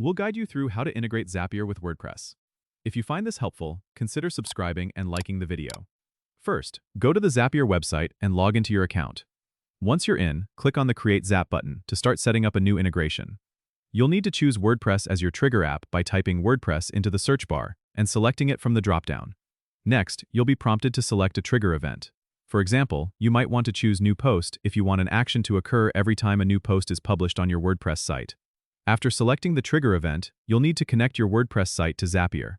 We'll guide you through how to integrate Zapier with WordPress. If you find this helpful, consider subscribing and liking the video. First, go to the Zapier website and log into your account. Once you're in, click on the Create Zap button to start setting up a new integration. You'll need to choose WordPress as your trigger app by typing WordPress into the search bar and selecting it from the dropdown. Next, you'll be prompted to select a trigger event. For example, you might want to choose New Post if you want an action to occur every time a new post is published on your WordPress site. After selecting the trigger event, you'll need to connect your WordPress site to Zapier.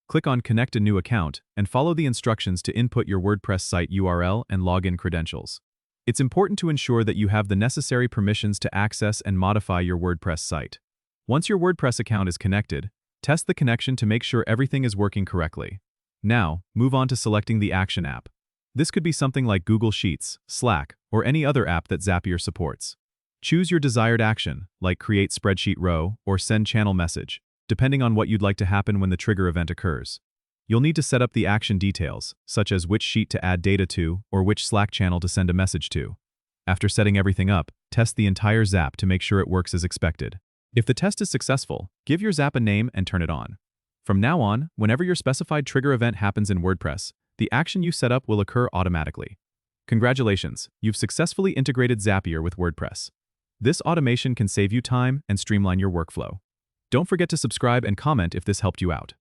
Click on Connect a New Account and follow the instructions to input your WordPress site URL and login credentials. It's important to ensure that you have the necessary permissions to access and modify your WordPress site. Once your WordPress account is connected, test the connection to make sure everything is working correctly. Now, move on to selecting the Action app. This could be something like Google Sheets, Slack, or any other app that Zapier supports. Choose your desired action, like Create Spreadsheet Row or Send Channel Message, depending on what you'd like to happen when the trigger event occurs. You'll need to set up the action details, such as which sheet to add data to or which Slack channel to send a message to. After setting everything up, test the entire Zap to make sure it works as expected. If the test is successful, give your Zap a name and turn it on. From now on, whenever your specified trigger event happens in WordPress, the action you set up will occur automatically. Congratulations, you've successfully integrated Zapier with WordPress. This automation can save you time and streamline your workflow. Don't forget to subscribe and comment if this helped you out.